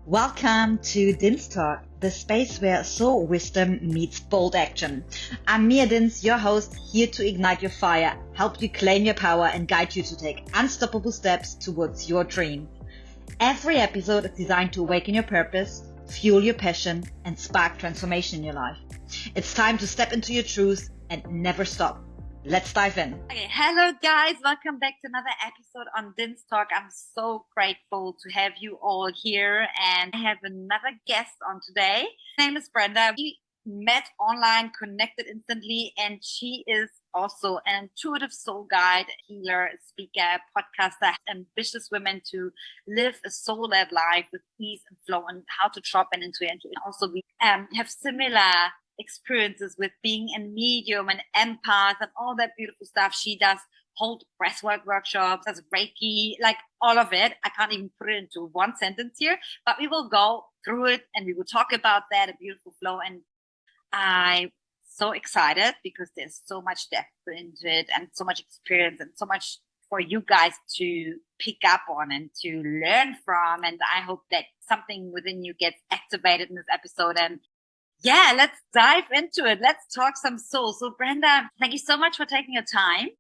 Welcome to Din's Talk, the space where soul wisdom meets bold action. I'm Mia Dins, your host, here to ignite your fire, help you claim your power, and guide you to take unstoppable steps towards your dream. Every episode is designed to awaken your purpose, fuel your passion, and spark transformation in your life. It's time to step into your truth and never stop. Let's dive in. Okay, hello guys, welcome back to another episode on Din's Talk. I'm so grateful to have you all here, and I have another guest on today. Her name is Brenda. We met online, connected instantly, and she is also an intuitive soul guide, healer, speaker, podcaster, ambitious women to live a soul-led life with ease and flow, and how to drop into it. Also, we have similar experiences with being a medium, an empath, and all that beautiful stuff. She does hold breathwork workshops, does Reiki, like all of it. I can't even put it into one sentence here, but we will go through it and we will talk about that, a beautiful flow. And I'm so excited because there's so much depth into it and so much experience and so much for you guys to pick up on and to learn from. And I hope that something within you gets activated in this episode. And yeah, let's dive into it. Let's talk some soul. So Brenda, thank you so much for taking your time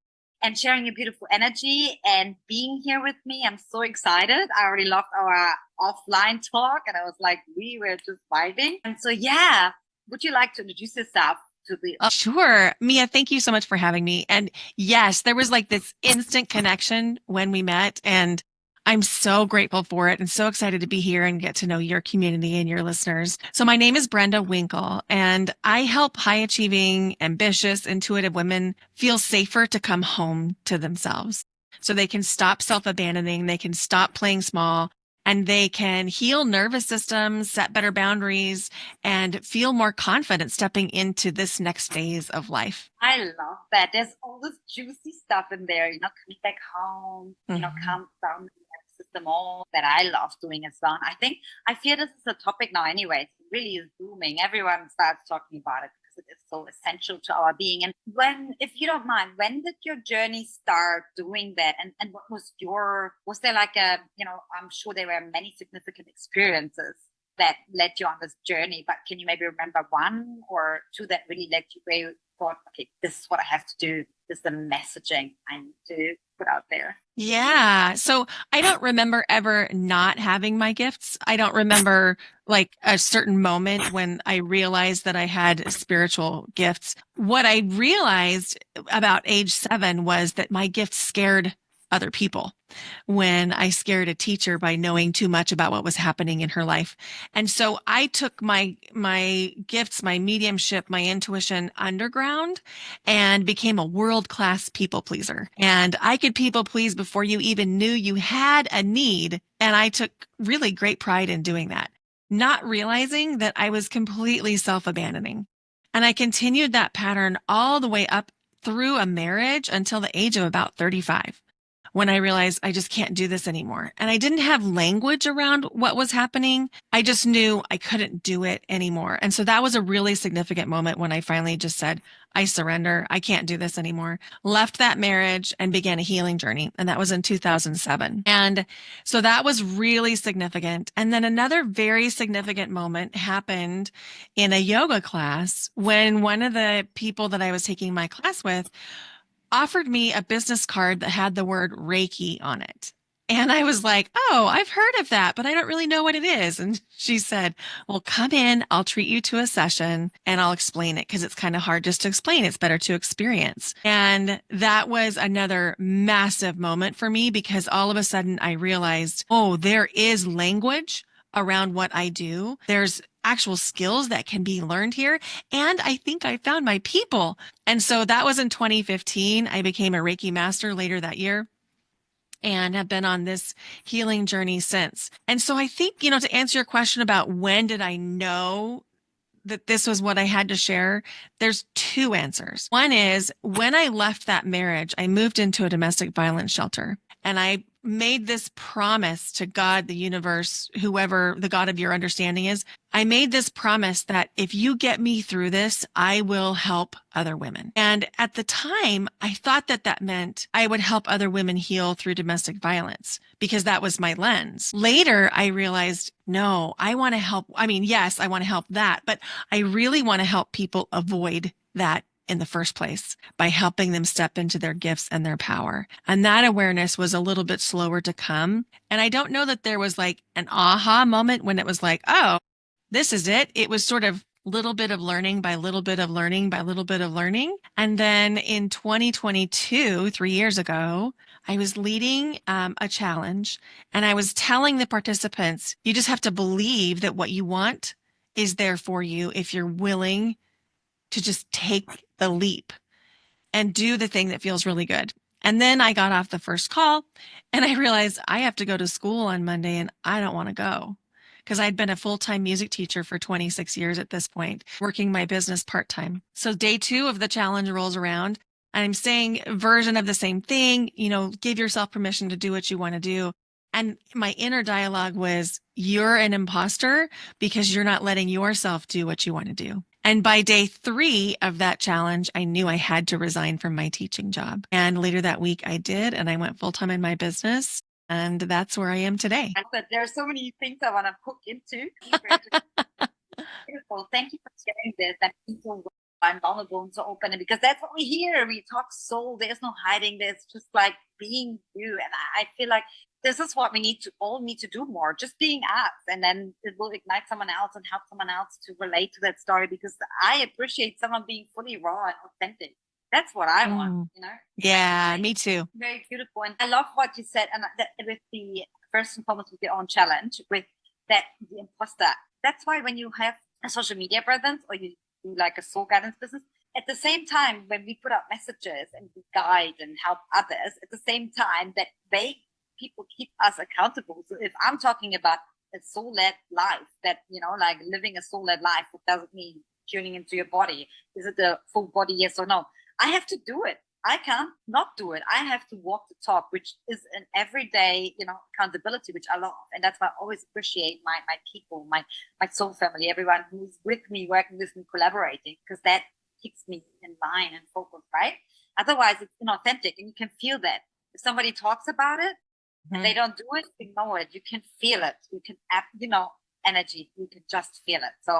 and sharing your beautiful energy and being here with me. I'm so excited. I already loved our offline talk and I was like, we were just vibing. And so, yeah, would you like to introduce yourself to the... Sure. Mia, thank you so much for having me. And yes, there was like this instant connection when we met, and I'm so grateful for it and so excited to be here and get to know your community and your listeners. So my name is Brenda Winkle, and I help high achieving, ambitious, intuitive women feel safer to come home to themselves so they can stop self-abandoning, they can stop playing small, and they can heal nervous systems, set better boundaries, and feel more confident stepping into this next phase of life. I love that. There's all this juicy stuff in there, coming back home, calm down the system, all that I love doing as well. And I feel this is a topic now anyway. It really is booming. Everyone starts talking about it because it is so essential to our being. And if you don't mind, when did your journey start doing that? And what was there like I'm sure there were many significant experiences that led you on this journey, but can you maybe remember one or two that really led you where you thought, okay, this is what I have to do. This is the messaging I need to put out there? Yeah. So I don't remember ever not having my gifts. I don't remember like a certain moment when I realized that I had spiritual gifts. What I realized about age 7 was that my gifts scared other people when I scared a teacher by knowing too much about what was happening in her life. And so I took my gifts, my mediumship, my intuition underground and became a world-class people pleaser. And I could people please before you even knew you had a need. And I took really great pride in doing that, not realizing that I was completely self-abandoning. And I continued that pattern all the way up through a marriage until the age of about 35. When I realized I just can't do this anymore. And I didn't have language around what was happening. I just knew I couldn't do it anymore. And so that was a really significant moment when I finally just said, I surrender. I can't do this anymore. Left that marriage and began a healing journey. And that was in 2007. And so that was really significant. And then another very significant moment happened in a yoga class when one of the people that I was taking my class with offered me a business card that had the word Reiki on it. And I was like, oh, I've heard of that, but I don't really know what it is. And she said, well, come in, I'll treat you to a session and I'll explain it because it's kind of hard just to explain. It's better to experience. And that was another massive moment for me because all of a sudden I realized, oh, there is language around what I do. There's actual skills that can be learned here. And I think I found my people. And so that was in 2015. I became a Reiki master later that year and have been on this healing journey since. And so I think, to answer your question about when did I know that this was what I had to share, there's two answers. One is when I left that marriage, I moved into a domestic violence shelter and I made this promise to God, the universe, whoever the God of your understanding is. I made this promise that if you get me through this, I will help other women. And at the time, I thought that that meant I would help other women heal through domestic violence because that was my lens. Later, I realized, no, I want to help. I mean, yes, I want to help that, but I really want to help people avoid that in the first place by helping them step into their gifts and their power. And that awareness was a little bit slower to come. And I don't know that there was like an aha moment when it was like, oh, this is it. It was sort of little bit of learning by little bit of learning by little bit of learning. And then in 2022, 3 years ago, I was leading a challenge and I was telling the participants, you just have to believe that what you want is there for you if you're willing to just take the leap and do the thing that feels really good. And then I got off the first call and I realized I have to go to school on Monday and I don't want to go because I'd been a full-time music teacher for 26 years at this point, working my business part-time. So day 2 of the challenge rolls around and I'm saying a version of the same thing, give yourself permission to do what you want to do. And my inner dialogue was, you're an imposter because you're not letting yourself do what you want to do. And by day 3 of that challenge, I knew I had to resign from my teaching job. And later that week I did, and I went full-time in my business. And that's where I am today. But there are so many things I want to hook into. Beautiful. Thank you for sharing this. That people are vulnerable and so open, because that's what we hear. We talk soul. There's no hiding. There's just like being you. And I feel like this is what we all need to do more, just being us. And then it will ignite someone else and help someone else to relate to that story, because I appreciate someone being fully raw and authentic. That's what I want, Yeah, me too. Very beautiful. And I love what you said, and with the first and foremost with your own challenge, with that the imposter. That's why when you have a social media presence or you do like a soul guidance business, at the same time, when we put out messages and we guide and help others, at the same time that people keep us accountable. So if I'm talking about a soul-led life, that, like living a soul-led life, what does it mean? Tuning into your body. Is it a full body, yes or no? I have to do it. I can't not do it. I have to walk the talk, which is an everyday, accountability, which I love. And that's why I always appreciate my people, my soul family, everyone who's with me, working with me, collaborating, because that keeps me in line and focused, right? Otherwise, it's inauthentic, and you can feel that. If somebody talks about it and they don't do it, ignore it. You can feel it. You can, energy. You can just feel it. So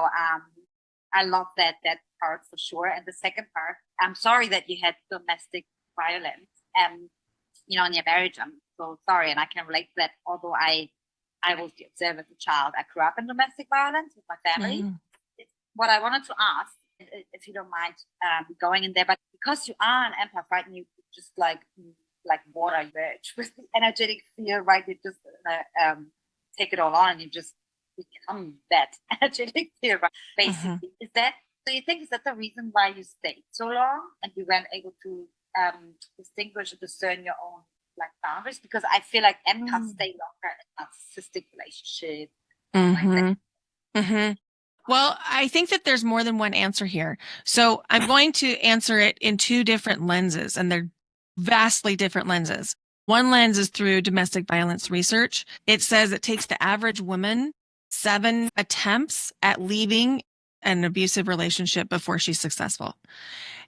I love that part for sure. And the second part, I'm sorry that you had domestic violence, in your marriage. I'm so sorry, and I can relate to that. Although I was the observer as a child, I grew up in domestic violence with my family. What I wanted to ask, if you don't mind going in there, but because you are an empath, right, and you just like water, you merge with the energetic field, right? You just take it all on, and you just become that energetic field, right? Basically, do you think is that the reason why you stayed so long and you weren't able to distinguish or discern your own boundaries? Because I feel like empaths stay longer in narcissistic relationships. Well, I think that there's more than one answer here. So I'm going to answer it in 2 different lenses, and they're vastly different lenses. One lens is through domestic violence research. It says it takes the average woman 7 attempts at leaving an abusive relationship before she's successful.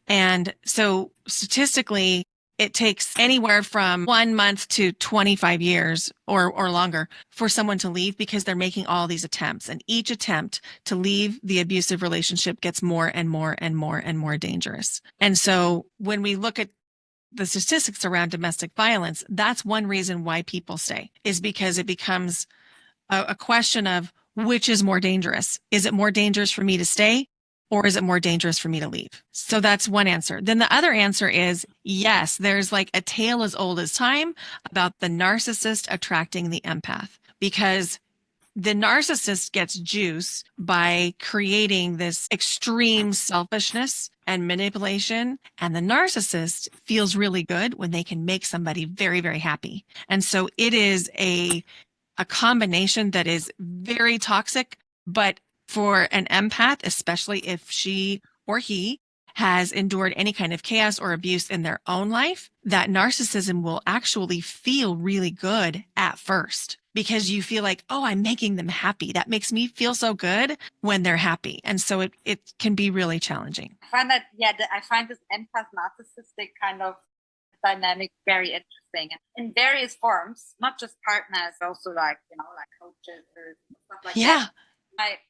And so statistically, it takes anywhere from 1 month to 25 years or longer for someone to leave, because they're making all these attempts. And each attempt to leave the abusive relationship gets more and more and more and more dangerous. And so when we look at the statistics around domestic violence, that's one reason why people stay, is because it becomes a question of which is more dangerous. Is it more dangerous for me to stay, or is it more dangerous for me to leave? So that's one answer. Then the other answer is, yes, there's like a tale as old as time about the narcissist attracting the empath, because the narcissist gets juice by creating this extreme selfishness and manipulation. And the narcissist feels really good when they can make somebody very, very happy. And so it is a combination that is very toxic, but for an empath, especially if she or he has endured any kind of chaos or abuse in their own life, that narcissism will actually feel really good at first because you feel like, oh, I'm making them happy. That makes me feel so good when they're happy. And so it can be really challenging. I find that, I find this empath narcissistic kind of dynamic very interesting in various forms, not just partners, also like, like coaches or stuff like that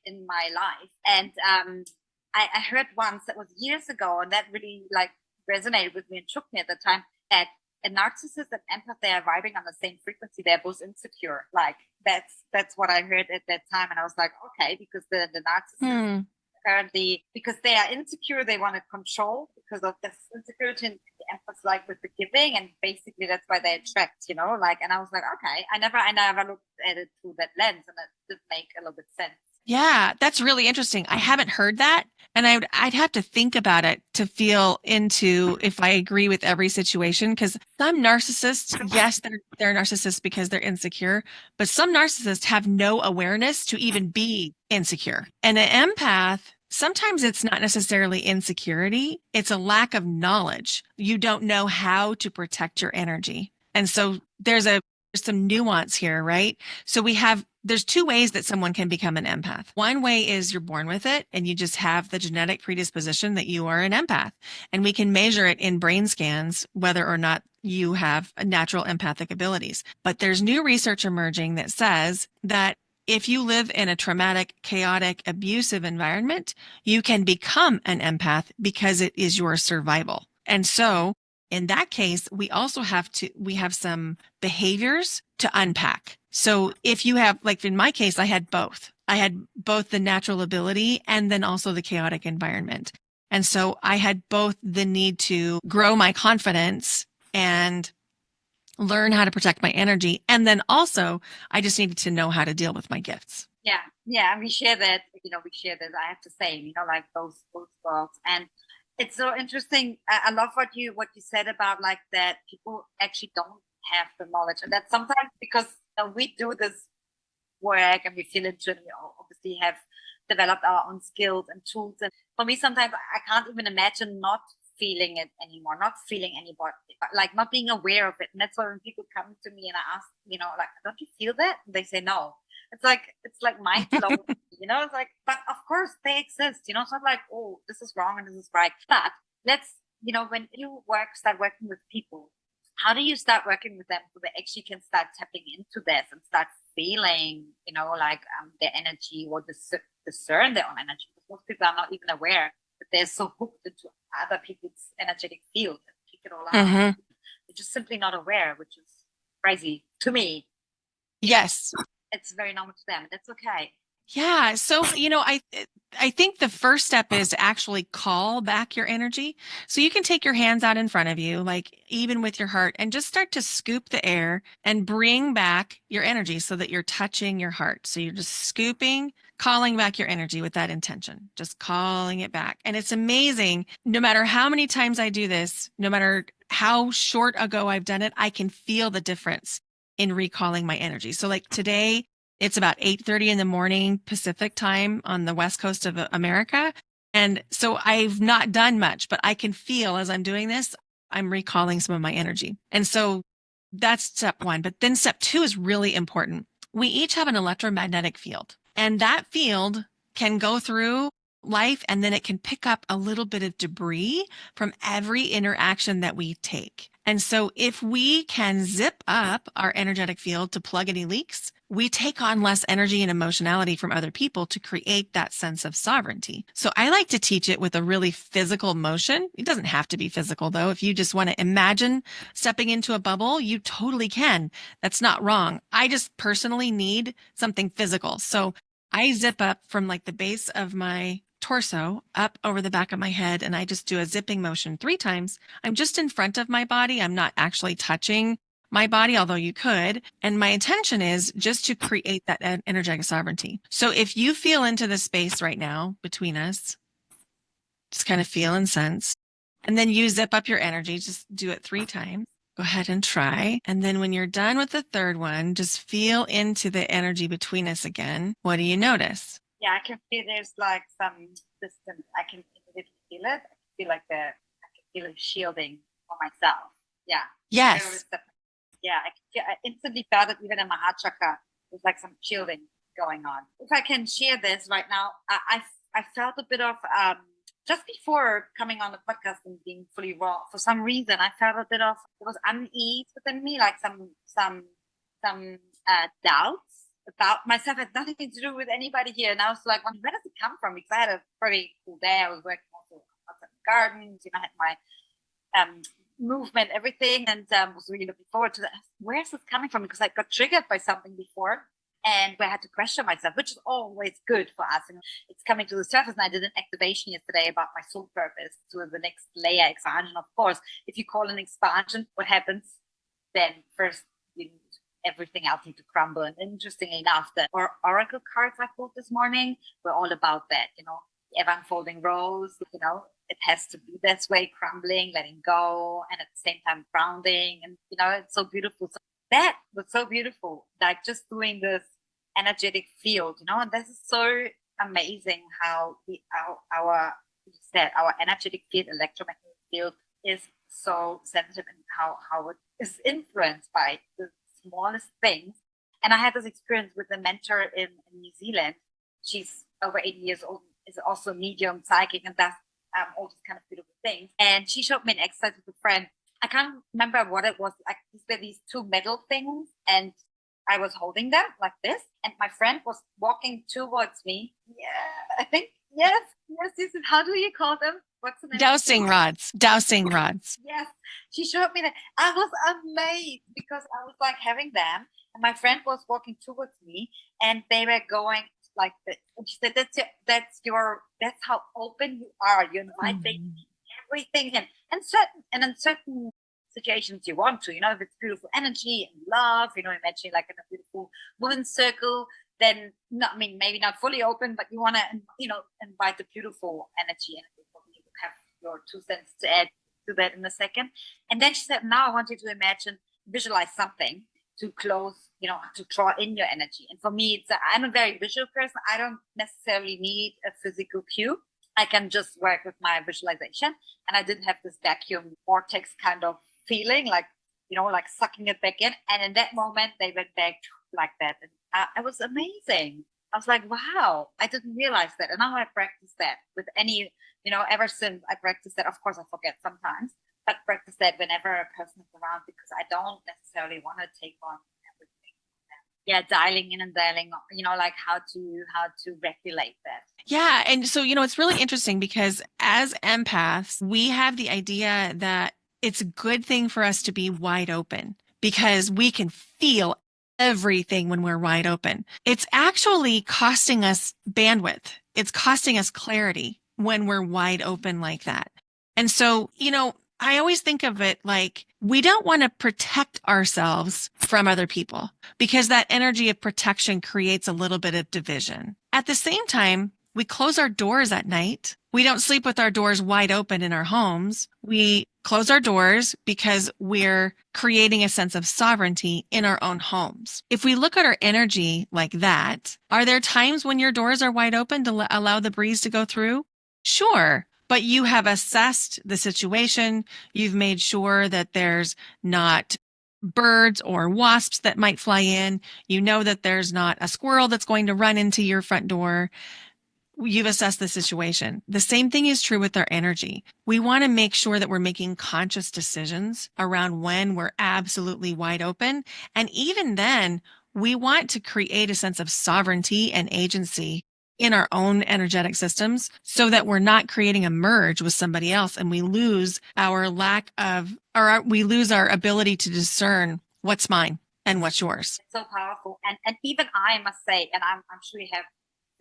in my life. And I heard once, that was years ago, and that really like resonated with me and shook me at the time, that a narcissist and empath, they are vibing on the same frequency. They're both insecure. Like that's what I heard at that time. And I was like, okay, because the narcissist apparently, because they are insecure, they want to control because of this insecurity, and the empath like with the giving, and basically that's why they attract, like, and I was like, okay, I never looked at it through that lens, and it did make a little bit sense. Yeah, that's really interesting. I haven't heard that, and I'd have to think about it to feel into if I agree with every situation, because some narcissists, yes, they're narcissists because they're insecure, but some narcissists have no awareness to even be insecure. And an empath, sometimes it's not necessarily insecurity, it's a lack of knowledge. You don't know how to protect your energy. And so there's some nuance here, right? So there's two ways that someone can become an empath. One way is you're born with it and you just have the genetic predisposition that you are an empath. And we can measure it in brain scans, whether or not you have natural empathic abilities. But there's new research emerging that says that if you live in a traumatic, chaotic, abusive environment, you can become an empath because it is your survival. And so in that case, we have some behaviors to unpack. So if you have, like in my case, I had both. I had both the natural ability and then also the chaotic environment. And so I had both the need to grow my confidence and learn how to protect my energy. And then also I just needed to know how to deal with my gifts. Yeah. Yeah. We share that, I have to say, like both worlds. And it's so interesting. I love what you said about like that people actually don't have the knowledge, and that sometimes because we do this work and we feel into it, we obviously have developed our own skills and tools. And for me, sometimes I can't even imagine not feeling it anymore, not feeling anybody, like not being aware of it. And that's why when people come to me and I ask, like, don't you feel that? And they say no. It's like mind blowing, it's like, but of course they exist, it's not like, oh, this is wrong and this is right. But let's, when you start working with people, how do you start working with them so they actually can start tapping into this and start feeling, like their energy, or discern their own energy? Because most people are not even aware that they're so hooked into other people's energetic field and pick it all out. They're just simply not aware, which is crazy to me. Yes. It's very normal to them. That's okay. Yeah. So, I think the first step is to actually call back your energy. So you can take your hands out in front of you, like even with your heart, and just start to scoop the air and bring back your energy so that you're touching your heart. So you're just scooping, calling back your energy with that intention, just calling it back. And it's amazing. No matter how many times I do this, no matter how short ago I've done it, I can feel the difference in recalling my energy. So like today, it's about 8:30 in the morning Pacific time on the West Coast of America. And so I've not done much, but I can feel as I'm doing this, I'm recalling some of my energy. And so that's step one. But then step two is really important. We each have an electromagnetic field, and that field can go through life and then it can pick up a little bit of debris from every interaction that we take. And so if we can zip up our energetic field to plug any leaks, we take on less energy and emotionality from other people to create that sense of sovereignty. So I like to teach it with a really physical motion. It doesn't have to be physical though. If you just want to imagine stepping into a bubble, you totally can. That's not wrong. I just personally need something physical. So I zip up from like the base of my torso up over the back of my head, and I just do a zipping motion 3 times. I'm just in front of my body. I'm not actually touching my body, although you could. And my intention is just to create that energetic sovereignty. So if you feel into the space right now between us, just kind of feel and sense, and then you zip up your energy, just do it 3 times. Go ahead and try. And then when you're done with the third one, just feel into the energy between us again. What do you notice? Yeah, I can feel there's like some distance. I can immediately feel it. feel like I can feel a shielding for myself. Yeah. Yes. Yeah, I instantly felt it even in my heart chakra. There's like some shielding going on. If I can share this right now, I felt a bit of just before coming on the podcast and being fully raw. For some reason, I felt a bit of there was unease within me, like some doubts about myself. It had nothing to do with anybody here, and I was like, well, where does it come from? Because I had a pretty cool day. I was working also outside the gardens. I had my movement, everything, and was really looking forward to that. Where's this coming from? Because I got triggered by something before, and where I had to question myself, which is always good for us. And it's coming to the surface. And I did an activation yesterday about my soul purpose to the next layer expansion. Of course, if you call an expansion, what happens? Then first you need everything else need to crumble. And interestingly enough, the oracle cards I pulled this morning were all about that. The ever unfolding rose. It has to be this way, crumbling, letting go, and at the same time grounding. And it's so beautiful. So that was so beautiful, like just doing this energetic field, and this is so amazing how our energetic field, electromagnetic field, is so sensitive, and how it is influenced by the smallest things. And I had this experience with a mentor in New Zealand. She's over 80 years old, is also medium, psychic, and does all these kind of beautiful things. And she showed me an exercise with a friend. I can't remember what it was. Like, there were these two metal things, and I was holding them like this, and my friend was walking towards me. Yeah, I think yes. How do you call them? What's the name? Dowsing rods. Yes, she showed me that. I was amazed because I was like having them, and my friend was walking towards me, and they were going like this. And she said, "That's how open you are. You invite everything in, and in certain situations you want to, if it's beautiful energy and love, imagine like in a beautiful wooden circle, then maybe not fully open, but you want to, invite the beautiful energy, and you have your 2 cents to add to that in a second." And then she said, "Now I want you to visualize something to close, to draw in your energy." And for me, I'm a very visual person. I don't necessarily need a physical cue. I can just work with my visualization. And I did have this vacuum vortex kind of feeling, like sucking it back in. And in that moment, they went back like that. And it was amazing. I was like, wow, I didn't realize that. And now I practice that with any, ever since I practiced that. Of course, I forget sometimes, but practice that whenever a person is around, because I don't necessarily want to take on everything. Yeah, dialing in and dialing, like how to regulate that. Yeah. And so, it's really interesting because as empaths, we have the idea that it's a good thing for us to be wide open because we can feel everything when we're wide open. It's actually costing us bandwidth. It's costing us clarity when we're wide open like that. And so, I always think of it like we don't want to protect ourselves from other people because that energy of protection creates a little bit of division. At the same time, we close our doors at night. We don't sleep with our doors wide open in our homes. We close our doors because we're creating a sense of sovereignty in our own homes. If we look at our energy like that, are there times when your doors are wide open to allow the breeze to go through? Sure. But you have assessed the situation. You've made sure that there's not birds or wasps that might fly in. You know that there's not a squirrel that's going to run into your front door. You've assessed the situation. The same thing is true with our energy. We want to make sure that we're making conscious decisions around when we're absolutely wide open. And even then, we want to create a sense of sovereignty and agency in our own energetic systems so that we're not creating a merge with somebody else and we lose our we lose our ability to discern what's mine and what's yours. It's so powerful. And even I must say, and I'm sure you have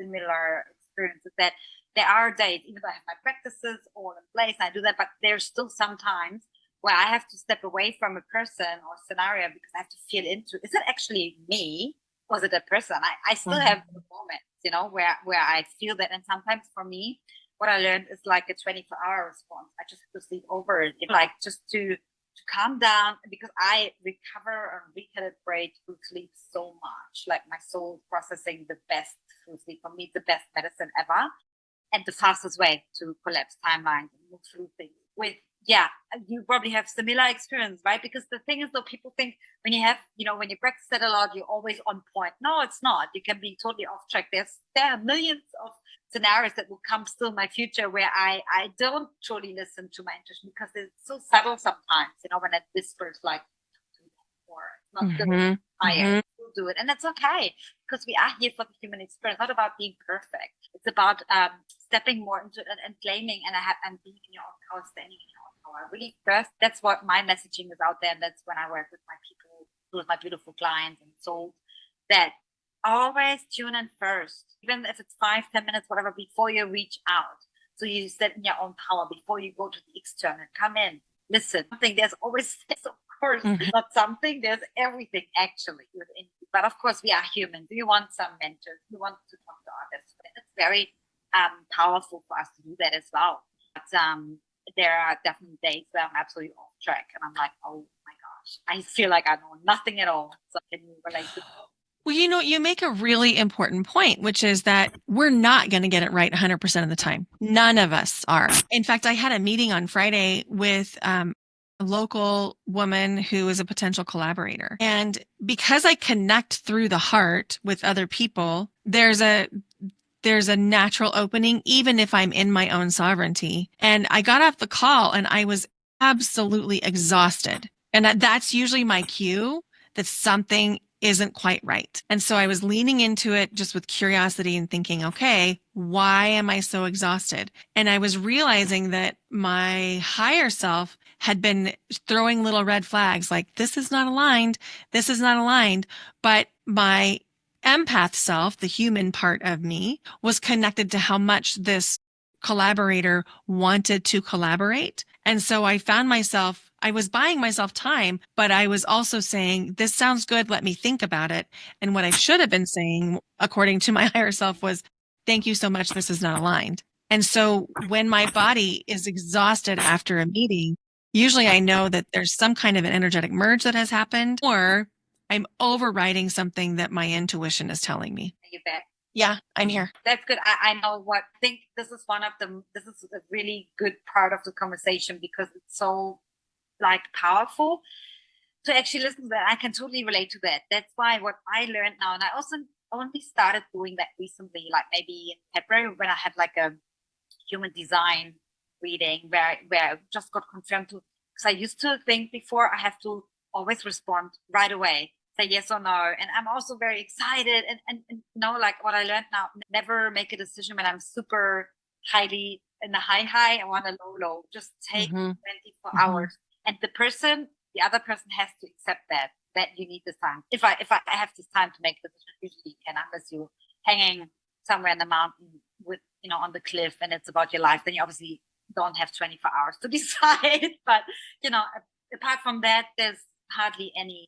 similar experiences, that there are days, even though I have my practices all in place, and I do that, but there's still sometimes where I have to step away from a person or scenario because I have to feel into, is it actually me? Was it a person? I still have the moments, where I feel that. And sometimes for me, what I learned is like a 24-hour response. I just have to sleep over it, like just to calm down, because I recover and recalibrate through sleep so much. Like my soul processing the best through sleep. For me, it's the best medicine ever. and the fastest way to collapse timelines and move through things with, yeah, you probably have similar experience, right? Because the thing is, though, people think when you have, when you practice that a lot, you're always on point. No, it's not. You can be totally off track. There are millions of scenarios that will come still in my future where I don't truly listen to my intuition because it's so subtle sometimes, when it whispers like, or it's not good. I will do it. And that's okay because we are here for the human experience, not about being perfect. It's about stepping more into it and claiming and being in your own power, standing in your own power. Really, first, that's what my messaging is out there. And that's when I work with my people, with my beautiful clients and souls, that always tune in first, even if it's 5-10 minutes, whatever, before you reach out. So you stand in your own power before you go to the external. Come in, listen. There's always, of course, not something. There's everything actually within you. But of course, we are humans. We want some mentors. We want to talk to others. It's very powerful for us to do that as well. But there are definitely days where I'm absolutely off track, and I'm like, oh my gosh, I feel like I know nothing at all. So can you relate to that? Well, you make a really important point, which is that we're not going to get it right 100% of the time. None of us are. In fact, I had a meeting on Friday with a local woman who is a potential collaborator. And because I connect through the heart with other people, there's a natural opening, even if I'm in my own sovereignty. And I got off the call and I was absolutely exhausted. And that's usually my cue that something isn't quite right. And so I was leaning into it just with curiosity and thinking, okay, why am I so exhausted? And I was realizing that my higher self had been throwing little red flags like, this is not aligned. This is not aligned. But my empath self, the human part of me, was connected to how much this collaborator wanted to collaborate. And so I found myself, I was buying myself time, but I was also saying, this sounds good. Let me think about it. And what I should have been saying, according to my higher self, was, thank you so much. This is not aligned. And so when my body is exhausted after a meeting, usually I know that there's some kind of an energetic merge that has happened, or I'm overriding something that my intuition is telling me. Are you back? Yeah, I'm here. That's good. I know what, I think this is this is a really good part of the conversation because it's so powerful to actually listen to that. I can totally relate to that. That's why what I learned now, and I also only started doing that recently, like maybe in February when I had a human design reading where I just got confirmed to, because I used to think before I have to always respond right away, say yes or no. And I'm also very excited and what I learned now, never make a decision when I'm super highly in the high. I want a low. Just take 24 hours. And the other person has to accept that you need this time. If I have this time to make the decision, usually you can, unless you're hanging somewhere in the mountain with, on the cliff and it's about your life, then you obviously don't have 24 hours to decide. But, apart from that, there's hardly any,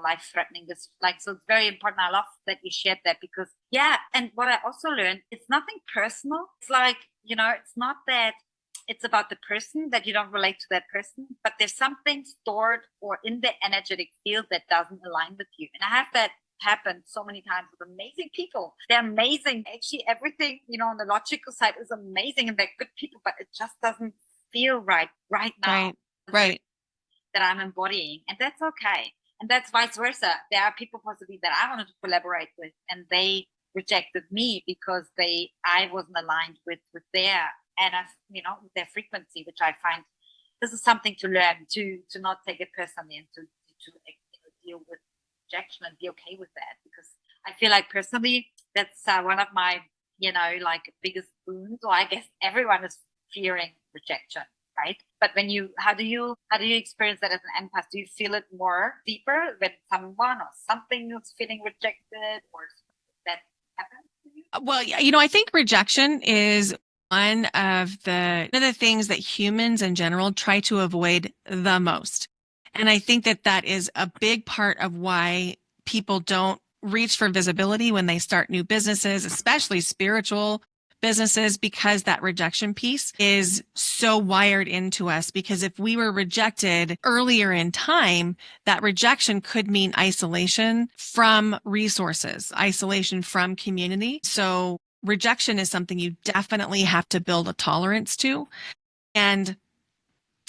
life-threatening. So it's very important. I love that you shared that because, and what I also learned, it's nothing personal. It's it's not that it's about the person that you don't relate to that person, but there's something stored or in the energetic field that doesn't align with you. And I have that happen so many times with amazing people. They're amazing. Actually, everything, on the logical side is amazing and they're good people, but it just doesn't feel right now. Right. That I'm embodying. And that's okay. And that's vice versa. There are people possibly that I wanted to collaborate with and they rejected me because I wasn't aligned with their, and with their frequency, which I find this is something to learn, to not take it personally and to deal with rejection and be okay with that. Because I feel like personally, that's one of my, biggest boons, or I guess everyone is fearing rejection. Right. But how do you experience that as an empath? Do you feel it more deeper when someone or something is feeling rejected, or that happens to you? Well, I think rejection is one of the things that humans in general try to avoid the most. And I think that is a big part of why people don't reach for visibility when they start new businesses, especially spiritual businesses, because that rejection piece is so wired into us. Because if we were rejected earlier in time, that rejection could mean isolation from resources, isolation from community. So rejection is something you definitely have to build a tolerance to. And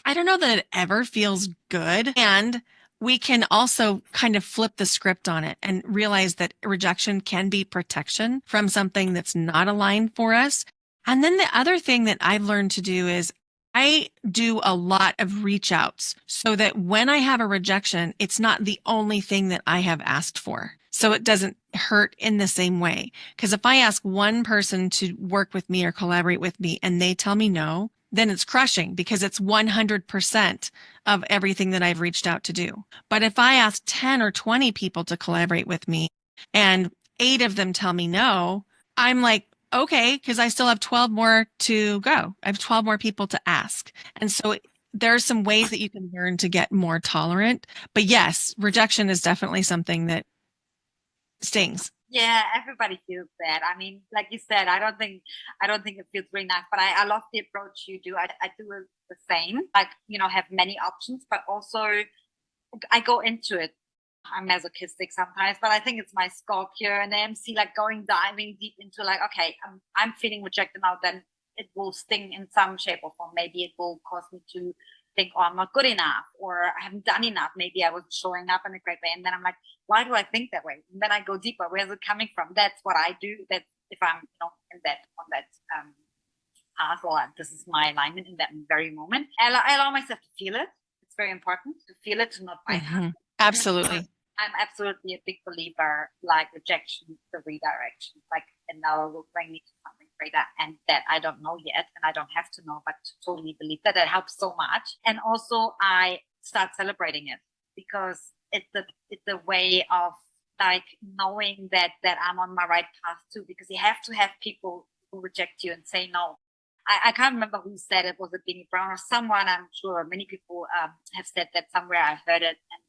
I don't know that it ever feels good. And we can also kind of flip the script on it and realize that rejection can be protection from something that's not aligned for us. And then the other thing that I've learned to do is I do a lot of reach outs so that when I have a rejection, it's not the only thing that I have asked for. So it doesn't hurt in the same way. Because if I ask one person to work with me or collaborate with me and they tell me no, then it's crushing because it's 100% of everything that I've reached out to do. But if I ask 10 or 20 people to collaborate with me and 8 of them tell me no, I'm like, okay, because I still have 12 more to go. I have 12 more people to ask. And so there are some ways that you can learn to get more tolerant. But yes, rejection is definitely something that stings. Yeah, everybody feels that. I mean, like you said, I don't think it feels very nice, but I love the approach you do. I do it the same, like, have many options, but also I go into it. I'm masochistic sometimes, but I think it's my Scorpio and the MC, like diving deep into like, okay, I'm feeling rejected now, then it will sting in some shape or form. Maybe it will cause me to think, oh, I'm not good enough, or I haven't done enough. Maybe I wasn't showing up in a great way. And then I'm like, why do I think that way? And then I go deeper. Where's it coming from? That's what I do. That if I'm, in that, on that path, or this is my alignment in that very moment, I allow myself to feel it. It's very important to feel it, to not bypass it. Absolutely. I'm absolutely a big believer, like rejection, the redirection, like, and now it will bring me to something greater, and that I don't know yet, and I don't have to know, but to totally believe that helps so much. And also I start celebrating it because it's a way of like knowing that I'm on my right path too, because you have to have people who reject you and say no. I can't remember who said it. Was it Benny Brown or someone? I'm sure many people have said that somewhere. I heard it, and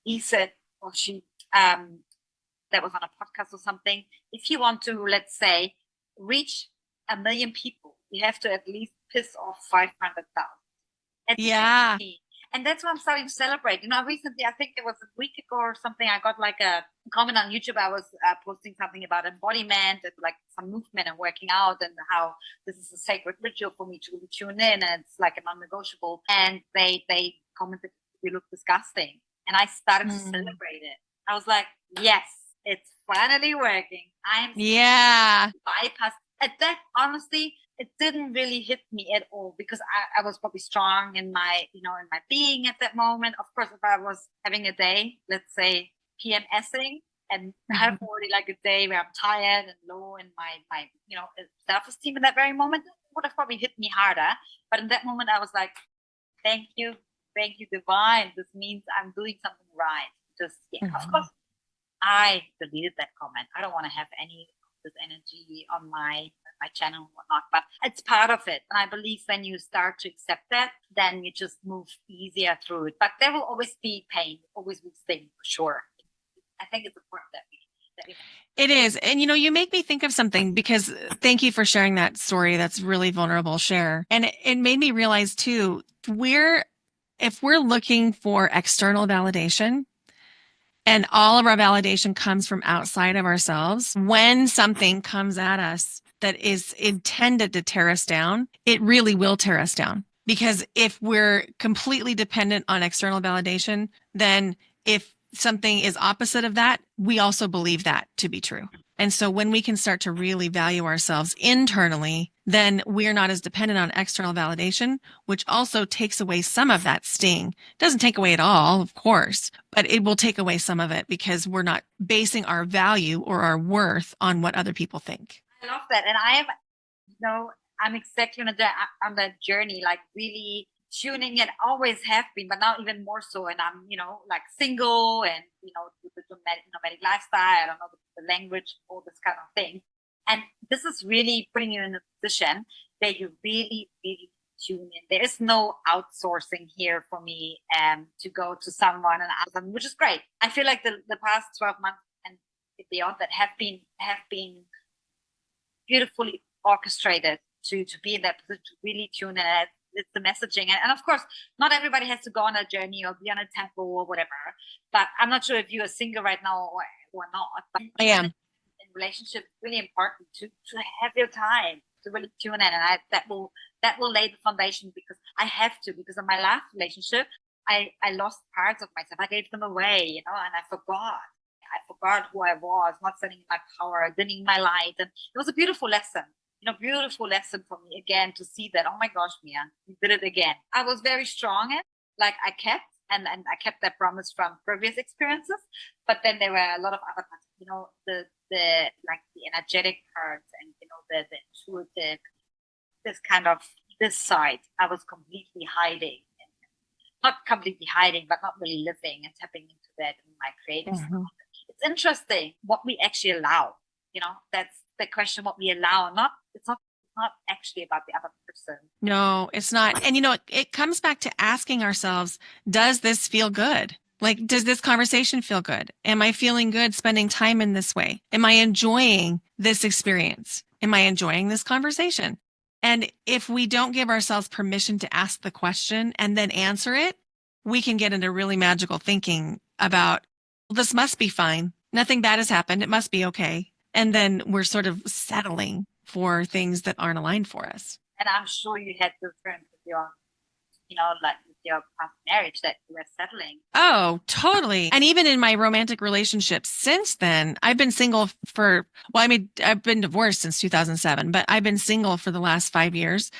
he said, or she, that was on a podcast or something. If you want to, let's say, reach 1 million people, you have to at least piss off 500,000. Yeah. And that's what I'm starting to celebrate. Recently, I think it was a week ago or something, I got like a comment on YouTube. I was posting something about embodiment and like some movement and working out, and how this is a sacred ritual for me to really tune in, and it's like a non-negotiable. And they commented, "You look disgusting." And I started to celebrate it. I was like, yes, it's finally working. I'm bypass. At that, honestly, it didn't really hit me at all, because I was probably strong in my, in my being at that moment. Of course, if I was having a day, let's say PMSing, and have already like a day where I'm tired and low in my self-esteem in that very moment, it would have probably hit me harder. But in that moment, I was like, thank you, divine. This means I'm doing something right. Just, of course, I deleted that comment. I don't want to have any of this energy on my channel and whatnot, but it's part of it. And I believe when you start to accept that, then you just move easier through it. But there will always be pain, always will sting, for sure. I think it's important that we It is. And you make me think of something, because thank you for sharing that story. That's really vulnerable share. And it made me realize too, if we're looking for external validation, and all of our validation comes from outside of ourselves, when something comes at us that is intended to tear us down, it really will tear us down. Because if we're completely dependent on external validation, then if something is opposite of that, we also believe that to be true. And so when we can start to really value ourselves internally, then we're not as dependent on external validation, which also takes away some of that sting. Doesn't take away it all, of course, but it will take away some of it, because we're not basing our value or our worth on what other people think. I love that. And I'm exactly on that journey, like really tuning in, always have been, but now even more so. And I'm, like single, and, with the nomadic lifestyle, I don't know the language, all this kind of thing. And this is really putting you in a position that you really, really tune in. There is no outsourcing here for me to go to someone and ask them, which is great. I feel like the past 12 months and beyond that have been beautifully orchestrated to be in that position, to really tune in. It's the messaging. And of course, not everybody has to go on a journey or be on a temple or whatever. But I'm not sure if you are single right now or not. But I am. relationships, it's really important to have your time to really tune in, and that will lay the foundation, because I have to, because of my last relationship, I lost parts of myself. I gave them away, and I forgot who I was, not standing in my power, dimming my light. And it was a beautiful lesson, beautiful lesson for me again, to see that, oh my gosh, Mia, you did it again. I was very strong at, like, I kept, and I kept that promise from previous experiences. But then there were a lot of other parts, the like the energetic parts, and, the intuitive, this side, I was completely hiding. Not completely hiding, but not really living and tapping into that in my creative stuff. It's interesting what we actually allow. That's the question, what we allow. It's not actually about the other person. No, it's not. And it comes back to asking ourselves, does this feel good? Like, does this conversation feel good? Am I feeling good spending time in this way? Am I enjoying this experience? Am I enjoying this conversation? And if we don't give ourselves permission to ask the question and then answer it, we can get into really magical thinking about, well, this must be fine. Nothing bad has happened. It must be okay. And then we're sort of settling for things that aren't aligned for us. And I'm sure you had this experience with your, like with your past marriage, that you were settling. Oh, totally. And even in my romantic relationships since then, I've been single I've been divorced since 2007, but I've been single for the last 5 years.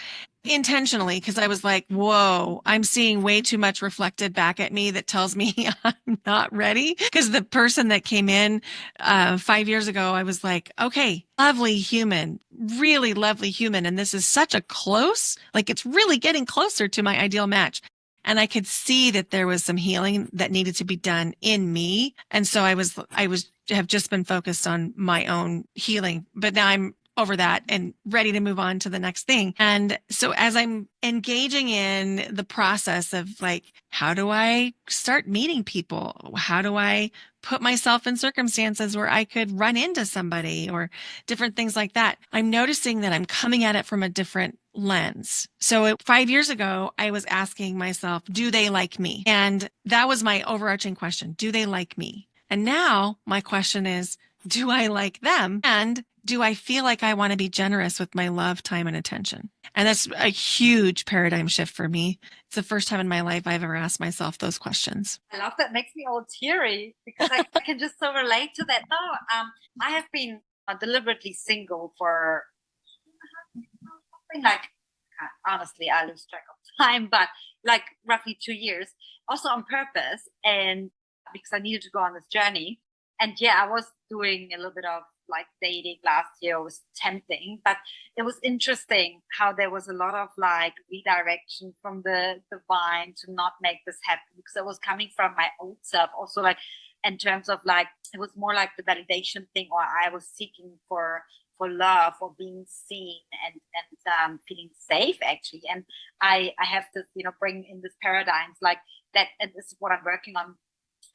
Intentionally, because I was like, whoa, I'm seeing way too much reflected back at me that tells me I'm not ready. Because the person that came in 5 years ago, I was like, okay, lovely human, really lovely human. And this is such a it's really getting closer to my ideal match. And I could see that there was some healing that needed to be done in me. And so I have just been focused on my own healing, but now I'm over that and ready to move on to the next thing. And so as I'm engaging in the process of, like, how do I start meeting people? How do I put myself in circumstances where I could run into somebody, or different things like that? I'm noticing that I'm coming at it from a different lens. So 5 years ago, I was asking myself, do they like me? And that was my overarching question. Do they like me? And now my question is, do I like them? And do I feel like I want to be generous with my love, time, and attention? And that's a huge paradigm shift for me. It's the first time in my life I've ever asked myself those questions. I love that. Makes me all teary, because I can just so relate to that. No, I have been deliberately single for something like, honestly, I lose track of time, but like roughly 2 years, also on purpose, and because I needed to go on this journey. And yeah, I was doing a little bit of like dating last year. It was tempting, but it was interesting how there was a lot of like redirection from the divine to not make this happen, because it was coming from my old self. Also, like in terms of like, it was more like the validation thing, or I was seeking for love, or being seen, and feeling safe, actually. And I have to, bring in this paradigms like that, and this is what I'm working on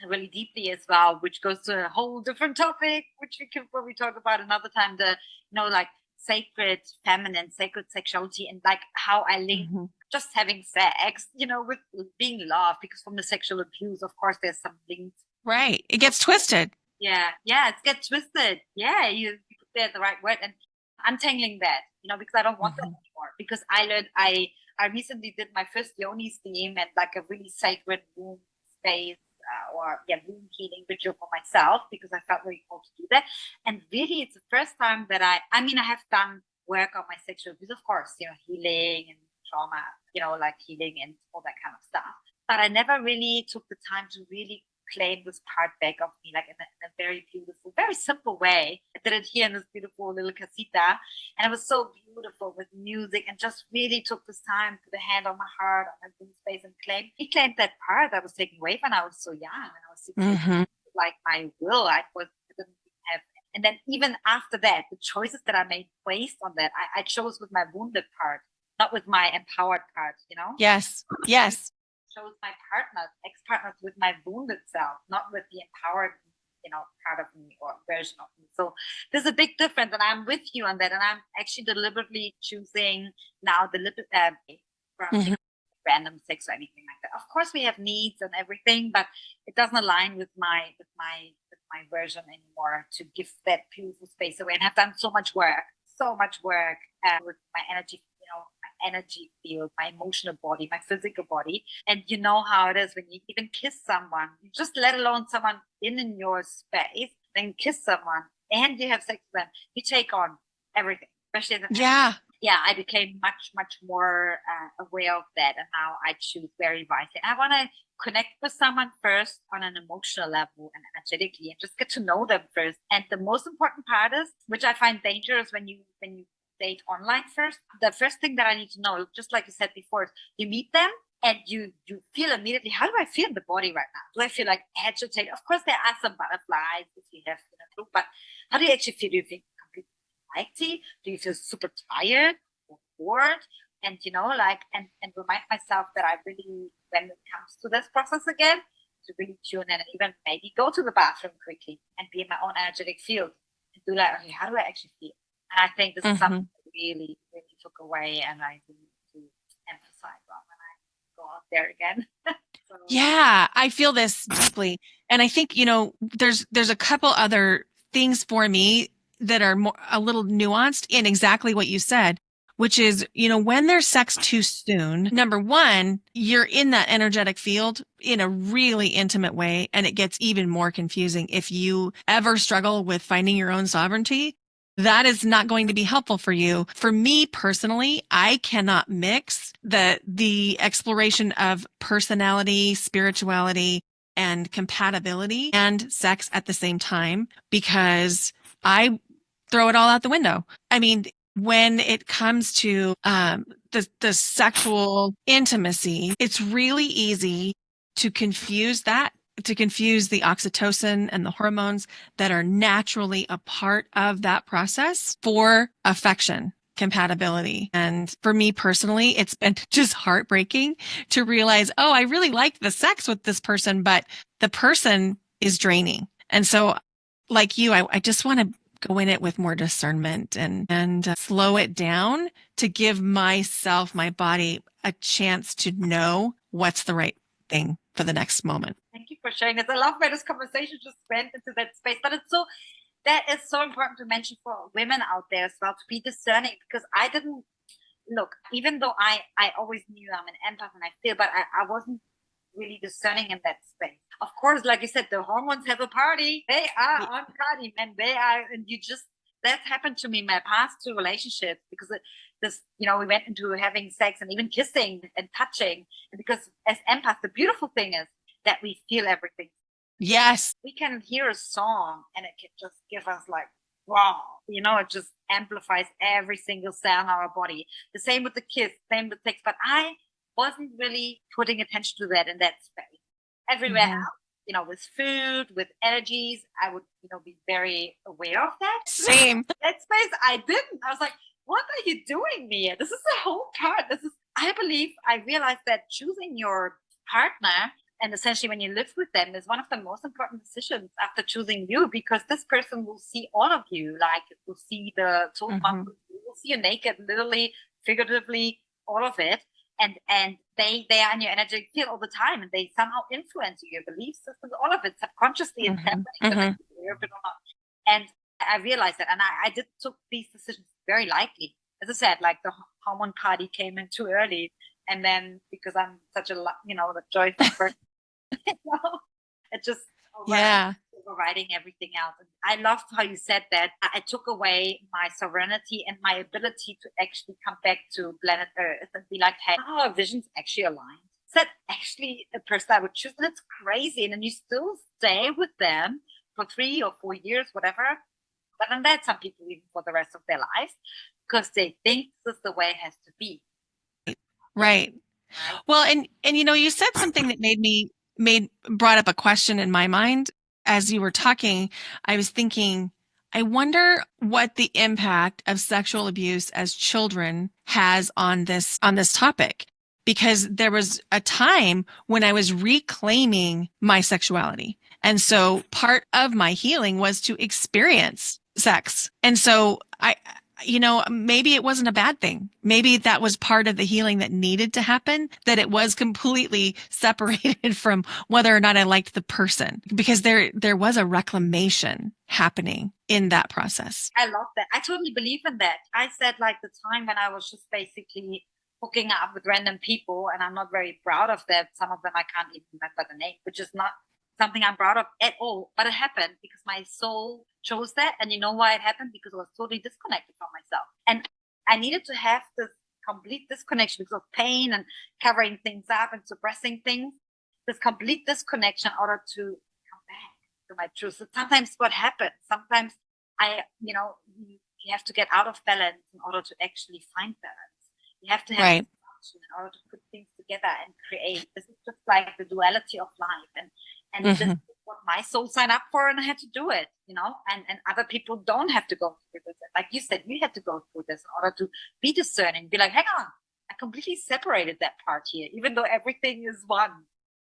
really deeply as well, which goes to a whole different topic, which we can probably talk about another time. The like sacred feminine, sacred sexuality, and like how I link just having sex, with being loved, because from the sexual abuse, of course, there's some links. Right. It gets twisted. Yeah, it gets twisted. Yeah, you put there the right word, and untangling that, because I don't want that anymore. Because I learned, I recently did my first yoni steam, and like a really sacred womb space, womb healing ritual for myself, because I felt very called to do that. And really, it's the first time that I have done work on my sexual abuse, of course, healing and trauma, like healing and all that kind of stuff. But I never really took the time to really claim this part back of me, like in a very beautiful, very simple way. I did it here in this beautiful little casita, and it was so beautiful with music, and just really took this time, put a hand on my heart, on my womb space, and reclaimed that part that was taken away when I was so young, when I was 16, like my will, I didn't have. And then even after that, the choices that I made based on that, I chose with my wounded part, not with my empowered part, Yes. Chose my ex-partners with my wounded self, not with the empowered, part of me or version of me. So there's a big difference, and I'm with you on that. And I'm actually deliberately choosing now from random sex or anything like that. Of course, we have needs and everything, but it doesn't align with my my version anymore to give that beautiful space away. And I've done so much work with my energy, my energy field, my emotional body, my physical body. And you know how it is when you even kiss someone, just let alone someone in your space, then kiss someone and you have sex with them, you take on everything, especially I became much, much more aware of that. And now I choose very wisely. I want to connect with someone first on an emotional level and energetically and just get to know them first. And the most important part is, which I find dangerous when you date online first, the first thing that I need to know, just like you said before, is you meet them and you feel immediately, how do I feel in the body right now? Do I feel like agitated? Of course, there are some butterflies if you have, but how do you actually feel? Do you feel completely anxiety? Do you feel super tired or bored? And and remind myself that I really, when it comes to this process again, to really tune in and even maybe go to the bathroom quickly and be in my own energetic field and do that. Okay, how do I actually feel? And I think this is something that really, really took away, and I need to emphasize on when I go out there again. So. Yeah, I feel this deeply. And I think, there's a couple other things for me that are a little nuanced in exactly what you said, which is, when there's sex too soon, number one, you're in that energetic field in a really intimate way, and it gets even more confusing. If you ever struggle with finding your own sovereignty, that is not going to be helpful for you. For me personally, I cannot mix the exploration of personality, spirituality, and compatibility and sex at the same time, because I throw it all out the window. I mean, when it comes to the sexual intimacy, it's really easy to confuse the oxytocin and the hormones that are naturally a part of that process for affection, compatibility. And for me personally, it's been just heartbreaking to realize, oh, I really like the sex with this person, but the person is draining. And so like you, I just want to go in it with more discernment and slow it down to give myself, my body, a chance to know what's the right thing for the next moment. Thank you for sharing this. I love where this conversation just went into that space, but that is so important to mention for women out there as well, to be discerning, because I didn't look, even though I always knew I'm an empath and I feel, but I wasn't really discerning in that space. Of course, like you said, the hormones have a party. They are on party, and that happened to me in my past two relationships, because we went into having sex and even kissing and touching. And because as empaths, the beautiful thing is that we feel everything. Yes. We can hear a song and it can just give us like, wow, it just amplifies every single cell in our body. The same with the kiss, same with sex, but I wasn't really putting attention to that in that space. Everywhere else, with food, with energies, I would, be very aware of that. Same. That space, I didn't. I was like, what are you doing, Mia? This is the whole part. I realized that choosing your partner, and essentially when you live with them, is one of the most important decisions after choosing you, because this person will see all of you. Like, will see the total will see you naked, literally, figuratively, all of it. And they are in your energetic field all the time, and they somehow influence you, your belief systems, all of it, subconsciously. It's happening, and I realized that, and I took these decisions very lightly. As I said, like the hormone party came in too early, and then because I'm such a the joyful person, it just overriding everything else. And I loved how you said that. I took away my sovereignty and my ability to actually come back to planet Earth and be like, hey, our visions actually aligned. Is that actually a person I would choose? And it's crazy. And then you still stay with them for 3 or 4 years, whatever. But then that's some people even for the rest of their lives, because they think this is the way it has to be. Right. Well, and you said something that brought up a question in my mind. As you were talking, I was thinking, I wonder what the impact of sexual abuse as children has on this topic, because there was a time when I was reclaiming my sexuality. And so part of my healing was to experience sex. And so maybe it wasn't a bad thing. Maybe that was part of the healing that needed to happen, that it was completely separated from whether or not I liked the person, because there was a reclamation happening in that process. I love that. I totally believe in that. I said like the time when I was just basically hooking up with random people, and I'm not very proud of that. Some of them I can't even remember the name, which is not something I'm proud of at all. But it happened because my soul chose that. And you know why it happened? Because I was totally disconnected from myself. And I needed to have this complete disconnection because of pain and covering things up and suppressing things. This complete disconnection in order to come back to my truth. So sometimes what happens, sometimes you have to get out of balance in order to actually find balance. You have to have Right. in order to put things together and create. This is just like the duality of life. And this is what my soul signed up for, and I had to do it, and other people don't have to go through this. Like you said, you had to go through this in order to be discerning, be like, hang on, I completely separated that part here, even though everything is one.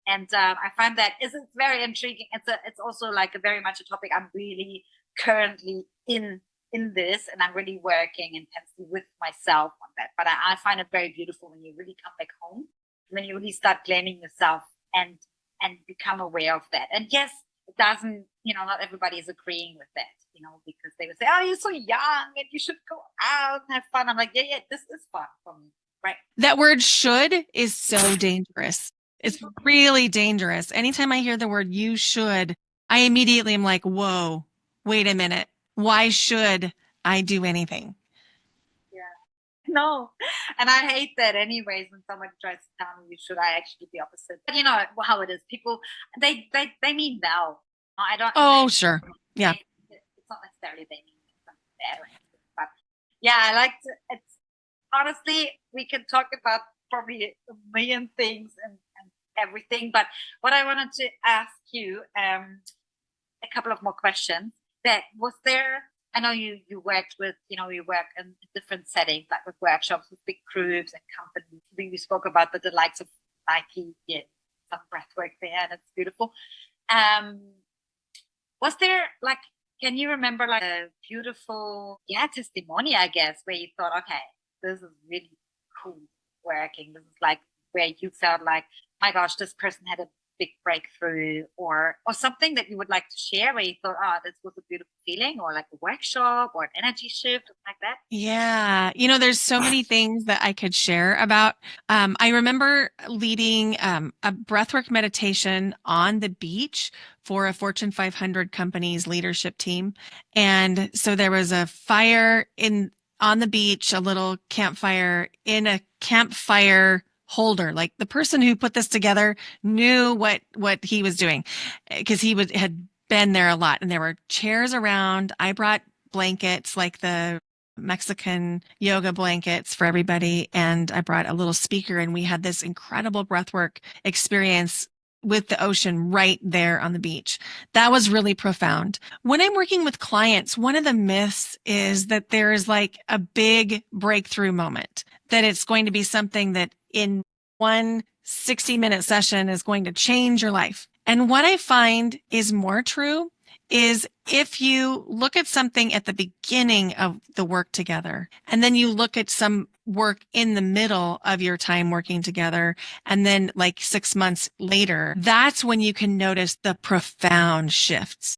And I find that it's very intriguing. It's also like very much a topic I'm really currently in this, and I'm really working intensely with myself on that. But I find it very beautiful when you really come back home, when you really start claiming yourself and become aware of that. And yes, it doesn't, not everybody is agreeing with that, because they would say, oh, you're so young and you should go out and have fun. I'm like, yeah, this is fun for me, right? That word should is so dangerous. It's really dangerous. Anytime I hear the word you should, I immediately am like, whoa, wait a minute. Why should I do anything? No, and I hate that anyways when somebody tries to tell me you should. I actually do the opposite. But you know how it is. People, they mean well. I don't. Oh, sure. Yeah. It's not necessarily they mean something bad or anything. But yeah, I like to. It's honestly, we can talk about probably a million things and everything. But what I wanted to ask you, a couple of more questions. That was there. I know you worked with, you work in different settings, like with workshops, with big groups and companies. We spoke about the likes of Nike, some breathwork there, and it's beautiful. Was there can you remember a beautiful, testimony, I guess, where you thought, okay, this is really cool working. This is where you felt like, my gosh, this person had a big breakthrough, or something that you would like to share where you thought, oh, this was a beautiful feeling, or like a workshop or an energy shift, like that? Yeah. There's so many things that I could share about. I remember leading a breathwork meditation on the beach for a Fortune 500 company's leadership team. And so there was a fire on the beach, a little campfire in a campfire holder. Like the person who put this together knew what he was doing, because he had been there a lot, and there were chairs around. I brought blankets, like the Mexican yoga blankets for everybody, and I brought a little speaker, and we had this incredible breathwork experience with the ocean right there on the beach. That was really profound. When I'm working with clients, one of the myths is that there is a big breakthrough moment, that it's going to be something that in one 60-minute session is going to change your life. And what I find is more true is if you look at something at the beginning of the work together, and then you look at some work in the middle of your time working together, and then 6 months later, that's when you can notice the profound shifts.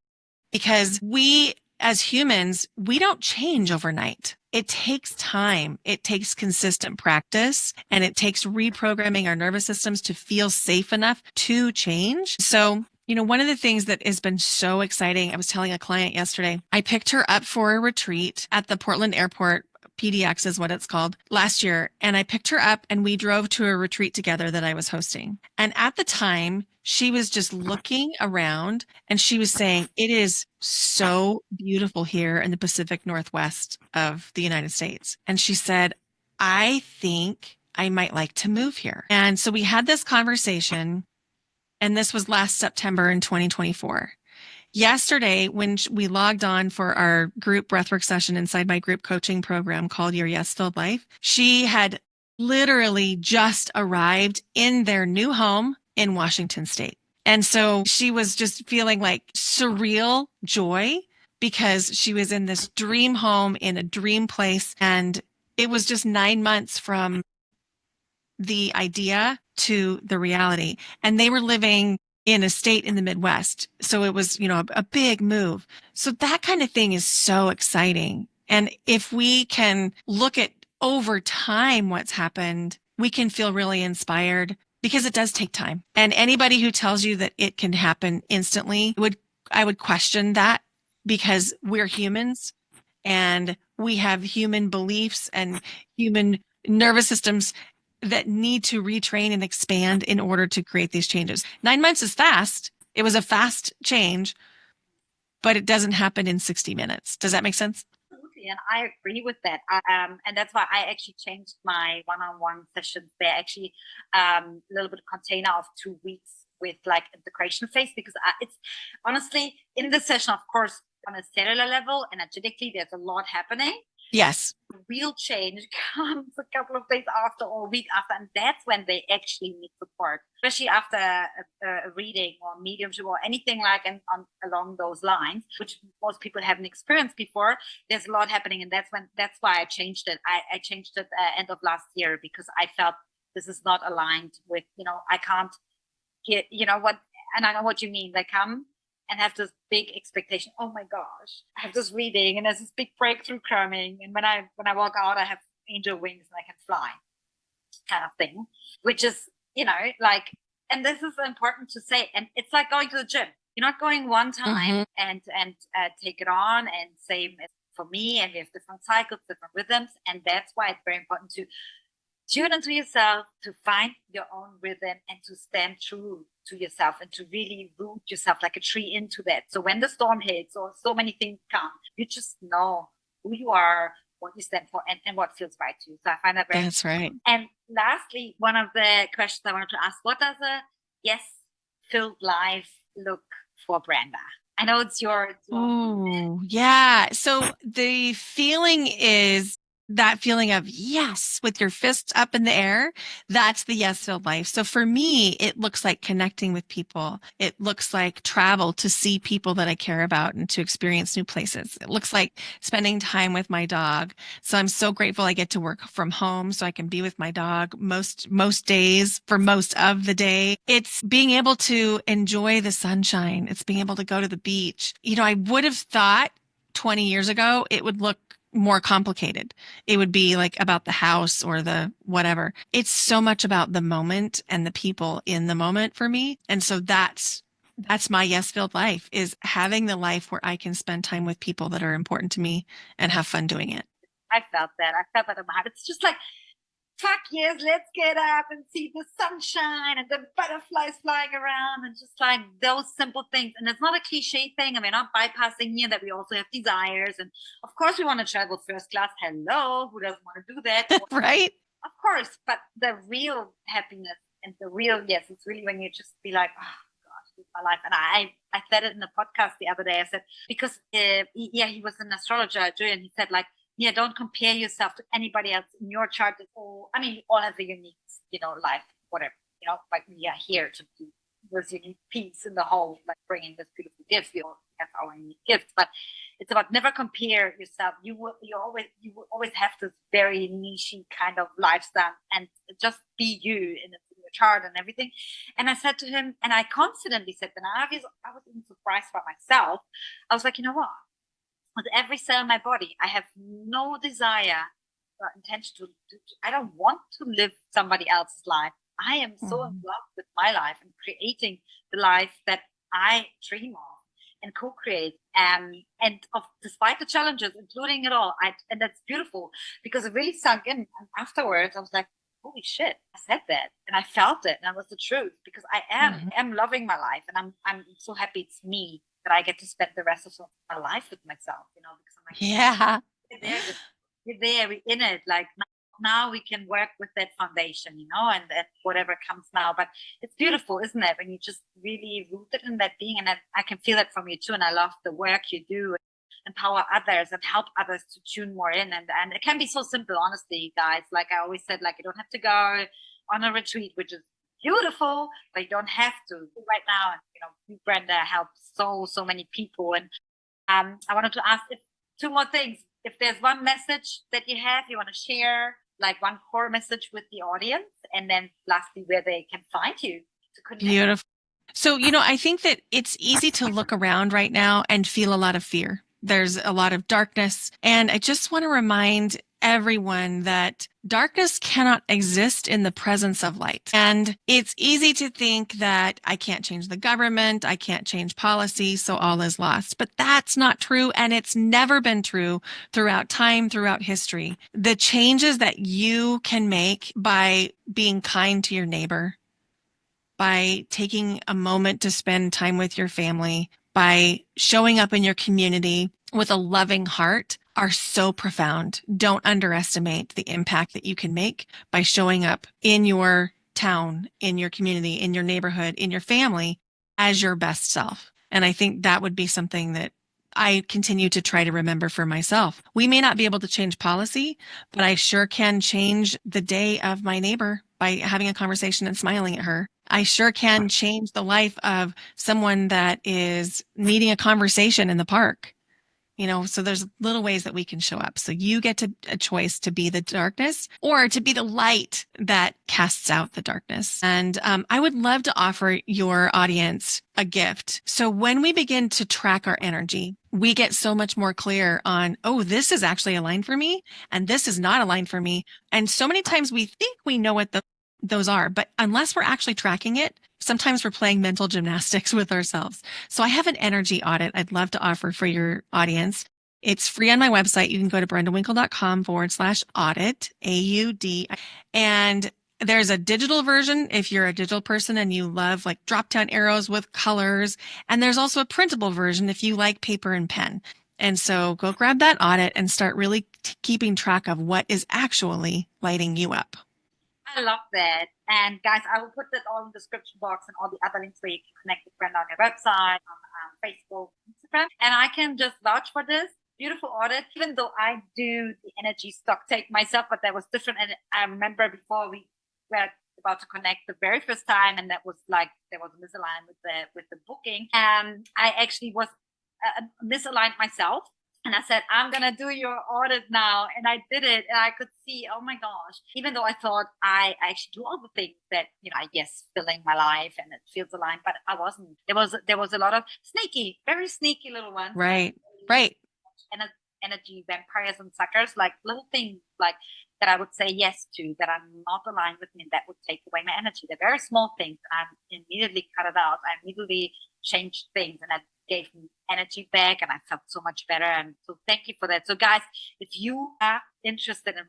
Because we, as humans, we don't change overnight. It takes time. It takes consistent practice, and it takes reprogramming our nervous systems to feel safe enough to change. So, one of the things that has been so exciting, I was telling a client yesterday, I picked her up for a retreat at the Portland airport. PDX is what it's called, last year. And I picked her up and we drove to a retreat together that I was hosting. And at the time, she was just looking around and she was saying, it is so beautiful here in the Pacific Northwest of the United States. And she said, I think I might like to move here. And so we had this conversation, and this was last September in 2024. Yesterday, when we logged on for our group breathwork session inside my group coaching program called Your Yes Filled Life, she had literally just arrived in their new home in Washington State. And so she was just feeling surreal joy, because she was in this dream home in a dream place. And it was just 9 months from the idea to the reality. And they were living in a state in the Midwest. So it was, a big move. So that kind of thing is so exciting. And if we can look at over time what's happened, we can feel really inspired because it does take time. And anybody who tells you that it can happen instantly I would question that, because we're humans and we have human beliefs and human nervous systems that need to retrain and expand in order to create these changes. 9 months is fast. It was a fast change, but it doesn't happen in 60 minutes. Does that make sense? Absolutely, and I agree with that. And that's why I actually changed my one-on-one sessions. They're actually a little bit of container of 2 weeks with like integration phase, because it's honestly in the session, of course, on a cellular level, energetically, there's a lot happening. Yes. Real change comes a couple of days after or a week after, and that's when they actually need support, especially after a reading or mediumship or anything like along those lines, which most people haven't experienced before. There's a lot happening, and that's why I changed it. I changed it end of last year, because I felt this is not aligned with, I can't get, what, and I know what you mean. They come and have this big expectation. Oh my gosh, I have this reading and there's this big breakthrough coming. And when I walk out, I have angel wings and I can fly, kind of thing, which is, and this is important to say. And it's like going to the gym. You're not going one time and take it on, and same for me. And we have different cycles, different rhythms. And that's why it's very important to tune into yourself, to find your own rhythm, and to stand true to yourself, and to really root yourself like a tree into that. So when the storm hits or so many things come, you just know who you are, what you stand for, and what feels right to you. So I find that very That's right. And lastly, one of the questions I wanted to ask, what does a yes-filled life look for Brenda? I know it's your Oh, yeah. So the feeling is that feeling of yes, with your fists up in the air. That's the yes filled life. So for me, it looks like connecting with people. It looks like travel to see people that I care about and to experience new places. It looks like spending time with my dog. So I'm so grateful I get to work from home so I can be with my dog most days for most of the day. It's being able to enjoy the sunshine. It's being able to go to the beach. I would have thought 20 years ago it would look more complicated. It would be like about the house or the whatever. It's so much about the moment and the people in the moment for me. And so that's my yes filled life, is having the life where I can spend time with people that are important to me and have fun doing it. I felt that in my heart. It's just like, fuck yes, let's get up and see the sunshine and the butterflies flying around, and just like those simple things. And it's not a cliche thing. I mean, not bypassing here that we also have desires. And of course we want to travel first class. Hello, who doesn't want to do that? Right? Of course. But the real happiness and the real yes, it's really when you just be like, oh gosh, this is my life. And I said it in the podcast the other day. I said, because he was an astrologer, and he said, like, yeah, don't compare yourself to anybody else in your chart. We all have a unique, life, whatever, but we are here to be this unique piece in the whole, like bringing this beautiful gift. We all have our unique gifts, but it's about never compare yourself. You will always have this very niche kind of lifestyle, and just be you in your chart and everything. And I said to him, and I confidently said, and I was even surprised by myself. I was like, you know what? With every cell in my body, I have no desire or intention to I don't want to live somebody else's life. I am so in love with my life and creating the life that I dream of and co-create. And despite the challenges, including it all, and that's beautiful, because it really sunk in. And afterwards, I was like, holy shit, I said that, and I felt it, and that was the truth, because I am loving my life, and I'm so happy it's me that I get to spend the rest of my life with myself, because I'm like, yeah, we're there, we're in it. Like now we can work with that foundation, and that whatever comes now. But it's beautiful, isn't it? When you just really rooted in that being, and I can feel that from you too. And I love the work you do, empower others and help others to tune more in. And it can be so simple, honestly, guys. Like I always said, like you don't have to go on a retreat, which is beautiful, but you don't have to right now. And Brenda helps so many people, and I wanted to ask if two more things. If there's one message that you want to share, like one core message with the audience, and then lastly, where they can find you to connect. Beautiful. So, I think that it's easy to look around right now and feel a lot of fear. There's a lot of darkness. And I just want to remind everyone that darkness cannot exist in the presence of light. And it's easy to think that I can't change the government, I can't change policy, so all is lost. But that's not true. And it's never been true throughout time, throughout history. The changes that you can make by being kind to your neighbor, by taking a moment to spend time with your family, by showing up in your community with a loving heart are so profound. Don't underestimate the impact that you can make by showing up in your town, in your community, in your neighborhood, in your family as your best self. And I think that would be something that I continue to try to remember for myself. We may not be able to change policy, but I sure can change the day of my neighbor by having a conversation and smiling at her. I sure can change the life of someone that is needing a conversation in the park. So there's little ways that we can show up. So you get a choice to be the darkness or to be the light that casts out the darkness. And I would love to offer your audience a gift. So when we begin to track our energy, we get so much more clear on, oh, this is actually aligned for me and this is not aligned for me. And so many times we think we know what those are, but unless we're actually tracking it, sometimes we're playing mental gymnastics with ourselves. So I have an energy audit I'd love to offer for your audience. It's free on my website. You can go to brendawinkle.com/audit, AUD. And there's a digital version if you're a digital person and you love like drop-down arrows with colors. And there's also a printable version if you like paper and pen. And so go grab that audit and start really keeping track of what is actually lighting you up. I love that. And guys, I will put that all in the description box and all the other links where you can connect with Brenda on your website, on Facebook, Instagram. And I can just vouch for this beautiful audit, even though I do the energy stock take myself, but that was different. And I remember before we were about to connect the very first time, and that was like, there was a misalignment with the booking. And I actually was misaligned myself. And I said, I'm going to do your audit now. And I did it. And I could see, oh my gosh, even though I thought I actually do all the things that, filling my life and it feels aligned, but I wasn't. There was a lot of very sneaky little ones. Right. Energy vampires and suckers, like little things like that I would say yes to that are not aligned with me and that would take away my energy. They're very small things. I immediately cut it out. I immediately changed things and I gave me energy back and I felt so much better. And so thank you for that. So guys, if you are interested in,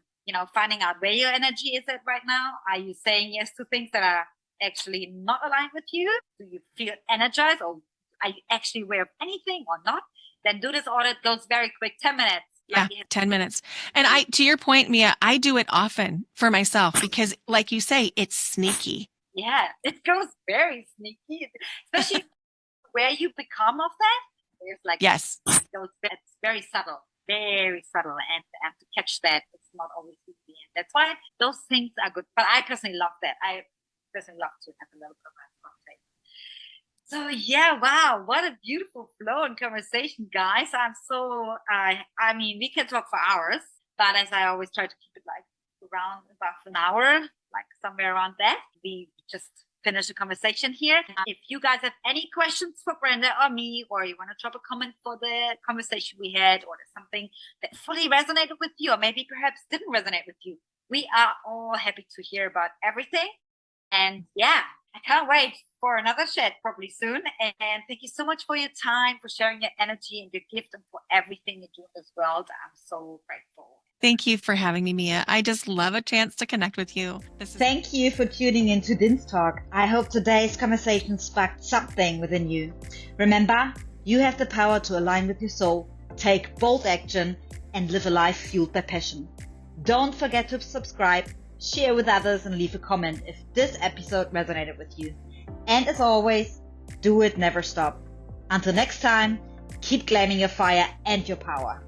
finding out where your energy is at right now, are you saying yes to things that are actually not aligned with you? Do you feel energized or are you actually aware of anything or not? Then do this audit. It goes very quick, 10 minutes. Yeah, 10 minutes. And to your point, Mia, I do it often for myself because like you say, it's sneaky. Yeah, it goes very sneaky, especially where you become of that. There's like, yes, it's very subtle, and to catch that, it's not always easy. And that's why those things are good. But I personally love that. I personally love to have a little bit of that. So yeah, wow, what a beautiful flow and conversation, guys. I'm so, I mean, we can talk for hours, but as I always try to keep it like around about an hour, like somewhere around that. We just finished the conversation here. If you guys have any questions for Brenda or me, or you want to drop a comment for the conversation we had, or there's something that fully resonated with you, or maybe perhaps didn't resonate with you, we are all happy to hear about everything. And yeah, I can't wait for another chat probably soon. And thank you so much for your time, for sharing your energy and your gift, and for everything you do in this world. I'm so grateful. Thank you for having me, Mia. I just love a chance to connect with you. Thank you for tuning in to Din's Talk. I hope today's conversation sparked something within you. Remember, you have the power to align with your soul, take bold action, and live a life fueled by passion. Don't forget to subscribe, share with others, and leave a comment if this episode resonated with you. And as always, do it, never stop. Until next time, keep claiming your fire and your power.